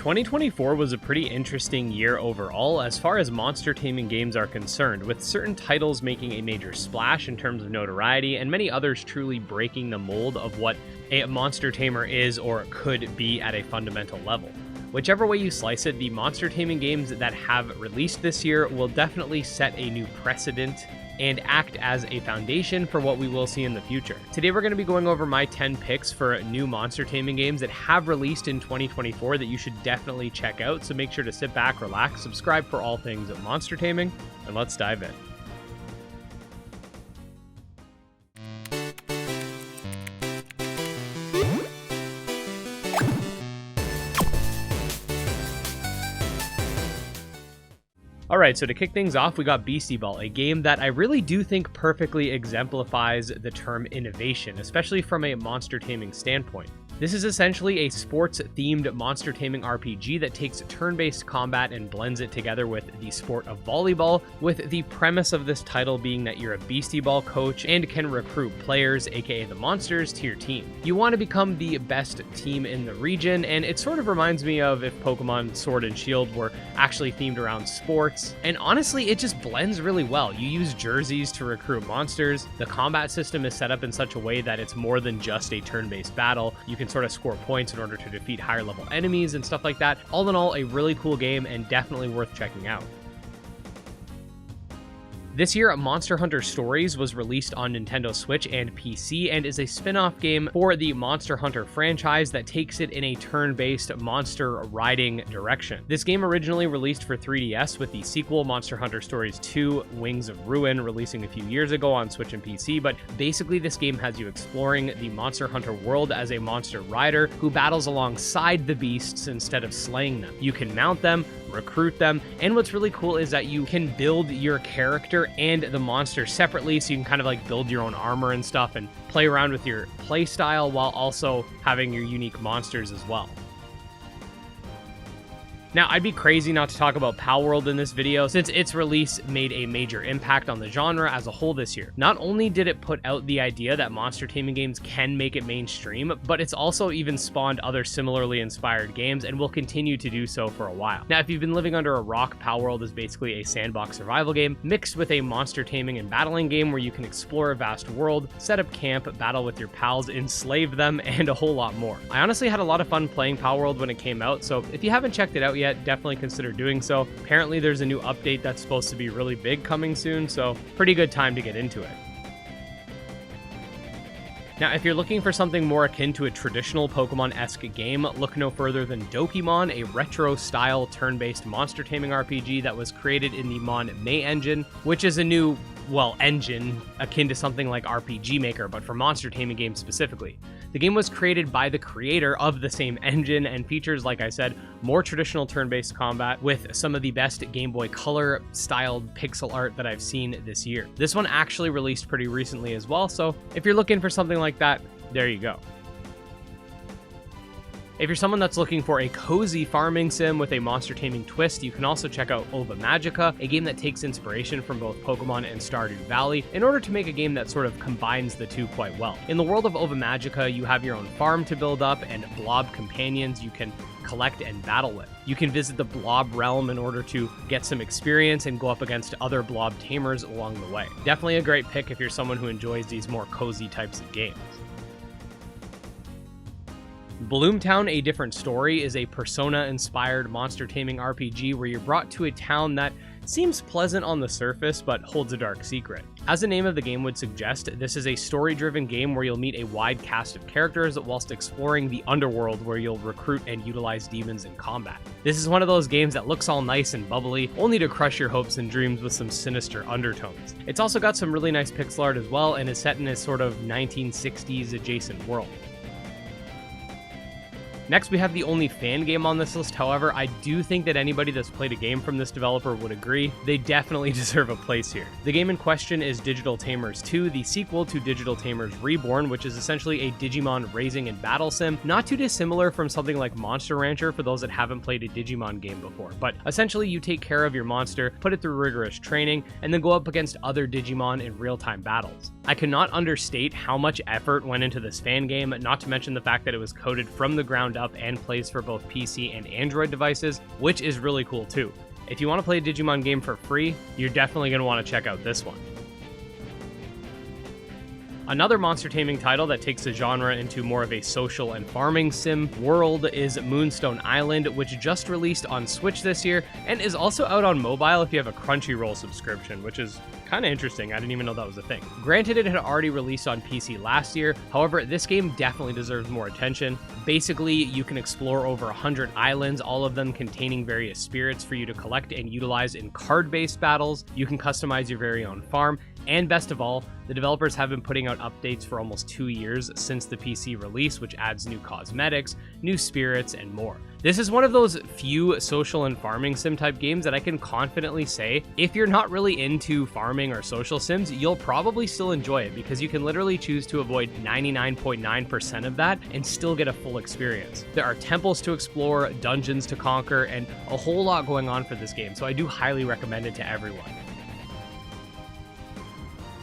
2024 was a pretty interesting year overall as far as monster taming games are concerned, with certain titles making a major splash in terms of notoriety and many others truly breaking the mold of what a monster tamer is or could be at a fundamental level. Whichever way you slice it, the monster taming games that have released this year will definitely set a new precedent and act as a foundation for what we will see in the future. Today we're going to be going over my 10 picks for new monster taming games that have released in 2024 that you should definitely check out, so make sure to sit back, relax, subscribe for all things monster taming, and let's dive in. Alright, so to kick things off, we got Beastieball, a game that I really do think perfectly exemplifies the term innovation, especially from a monster taming standpoint. This is essentially a sports-themed monster taming RPG that takes turn-based combat and blends it together with the sport of volleyball, with the premise of this title being that you're a Beastieball coach and can recruit players, aka the monsters, to your team. You want to become the best team in the region, and it sort of reminds me of if Pokemon Sword and Shield were actually themed around sports, and honestly, it just blends really well. You use jerseys to recruit monsters, the combat system is set up in such a way that it's more than just a turn-based battle. You can sort of score points in order to defeat higher level enemies and stuff like that. All in all, a really cool game and definitely worth checking out. This year, Monster Hunter Stories was released on Nintendo Switch and PC and is a spin-off game for the Monster Hunter franchise that takes it in a turn-based monster riding direction. This game originally released for 3DS, with the sequel Monster Hunter Stories 2 Wings of Ruin releasing a few years ago on Switch and PC, but basically this game has you exploring the Monster Hunter world as a monster rider who battles alongside the beasts instead of slaying them. You can mount them, recruit them, and what's really cool is that you can build your character and the monster separately, so you can kind of like build your own armor and stuff and play around with your play style while also having your unique monsters as well. Now, I'd be crazy not to talk about Palworld in this video, since its release made a major impact on the genre as a whole this year. Not only did it put out the idea that monster taming games can make it mainstream, but it's also even spawned other similarly inspired games and will continue to do so for a while. Now, if you've been living under a rock, Palworld is basically a sandbox survival game mixed with a monster taming and battling game where you can explore a vast world, set up camp, battle with your pals, enslave them, and a whole lot more. I honestly had a lot of fun playing Palworld when it came out, so if you haven't checked it out yet, definitely consider doing so. Apparently there's a new update that's supposed to be really big coming soon, so pretty good time to get into it. Now, if you're looking for something more akin to a traditional Pokemon-esque game, look no further than Dokimon, a retro-style turn-based monster taming RPG that was created in the Mon May engine, which is a new, well, engine akin to something like RPG Maker, but for monster taming games specifically. The game was created by the creator of the same engine and features, like I said, more traditional turn-based combat with some of the best Game Boy Color styled pixel art that I've seen this year. This one actually released pretty recently as well, so if you're looking for something like that, there you go. If you're someone that's looking for a cozy farming sim with a monster taming twist, you can also check out Ova Magica, a game that takes inspiration from both Pokemon and Stardew Valley in order to make a game that sort of combines the two quite well. In the world of Ova Magica, you have your own farm to build up and blob companions you can collect and battle with. You can visit the blob realm in order to get some experience and go up against other blob tamers along the way. Definitely a great pick if you're someone who enjoys these more cozy types of games. Bloomtown, A Different Story is a Persona-inspired monster taming RPG where you're brought to a town that seems pleasant on the surface but holds a dark secret. As the name of the game would suggest, this is a story-driven game where you'll meet a wide cast of characters whilst exploring the underworld where you'll recruit and utilize demons in combat. This is one of those games that looks all nice and bubbly, only to crush your hopes and dreams with some sinister undertones. It's also got some really nice pixel art as well and is set in a sort of 1960s adjacent world. Next, we have the only fan game on this list. However, I do think that anybody that's played a game from this developer would agree they definitely deserve a place here. The game in question is Digital Tamers 2, the sequel to Digital Tamers Reborn, which is essentially a Digimon raising and battle sim, not too dissimilar from something like Monster Rancher for those that haven't played a Digimon game before. But essentially, you take care of your monster, put it through rigorous training, and then go up against other Digimon in real-time battles. I cannot understate how much effort went into this fan game, not to mention the fact that it was coded from the ground up and plays for both PC and Android devices, which is really cool too. If you want to play a Digimon game for free, you're definitely going to want to check out this one. Another monster taming title that takes the genre into more of a social and farming sim world is Moonstone Island, which just released on Switch this year and is also out on mobile if you have a Crunchyroll subscription, which is kind of interesting. I didn't even know that was a thing. Granted, it had already released on PC last year. However, this game definitely deserves more attention. Basically, you can explore over 100 islands, all of them containing various spirits for you to collect and utilize in card-based battles. You can customize your very own farm, and best of all, the developers have been putting out updates for almost 2 years since the PC release, which adds new cosmetics, new spirits, and more. This is one of those few social and farming sim type games that I can confidently say, if you're not really into farming or social sims, you'll probably still enjoy it because you can literally choose to avoid 99.9% of that and still get a full experience. There are temples to explore, dungeons to conquer, and a whole lot going on for this game, so I do highly recommend it to everyone.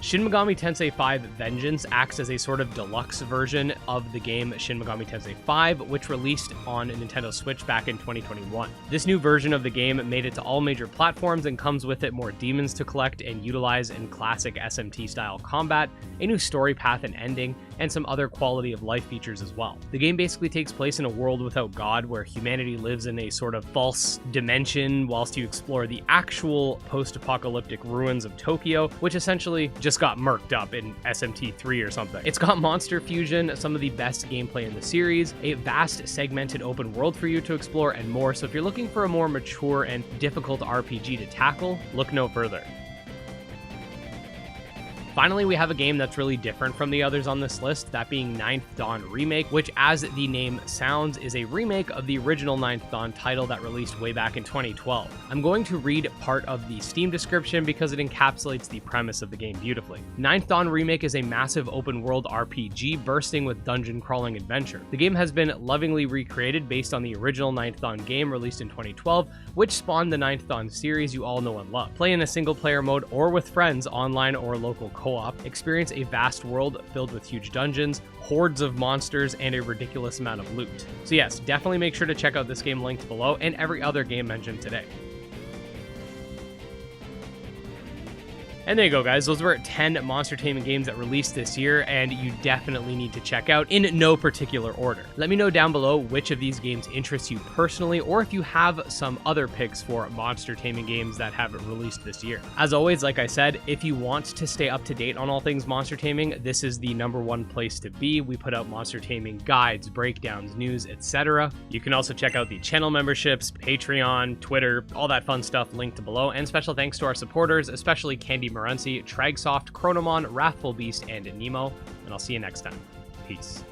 Shin Megami Tensei V Vengeance acts as a sort of deluxe version of the game Shin Megami Tensei V, which released on Nintendo Switch back in 2021. This new version of the game made it to all major platforms and comes with it more demons to collect and utilize in classic SMT-style combat, a new story path and ending, and some other quality of life features as well. The game basically takes place in a world without God, where humanity lives in a sort of false dimension whilst you explore the actual post-apocalyptic ruins of Tokyo, which essentially just got murked up in SMT 3 or something. It's got monster fusion, some of the best gameplay in the series, a vast segmented open world for you to explore, and more. So if you're looking for a more mature and difficult RPG to tackle, look no further. Finally, we have a game that's really different from the others on this list, that being Ninth Dawn Remake, which, as the name sounds, is a remake of the original Ninth Dawn title that released way back in 2012. I'm going to read part of the Steam description because it encapsulates the premise of the game beautifully. Ninth Dawn Remake is a massive open-world RPG bursting with dungeon-crawling adventure. The game has been lovingly recreated based on the original Ninth Dawn game released in 2012, which spawned the Ninth Dawn series you all know and love. Play in a single-player mode or with friends, online or local co-op. Experience a vast world filled with huge dungeons, hordes of monsters, and a ridiculous amount of loot. So yes, definitely make sure to check out this game linked below and every other game mentioned today. And there you go, guys. Those were 10 monster taming games that released this year, and you definitely need to check out in no particular order. Let me know down below which of these games interests you personally, or if you have some other picks for monster taming games that have released this year. As always, like I said, if you want to stay up to date on all things monster taming, this is the #1 place to be. We put out monster taming guides, breakdowns, news, etc. You can also check out the channel memberships, Patreon, Twitter, all that fun stuff linked below. And special thanks to our supporters, especially Candy Morency, Tragsoft, Chronomon, Wrathful Beast, and Nemo. And I'll see you next time. Peace.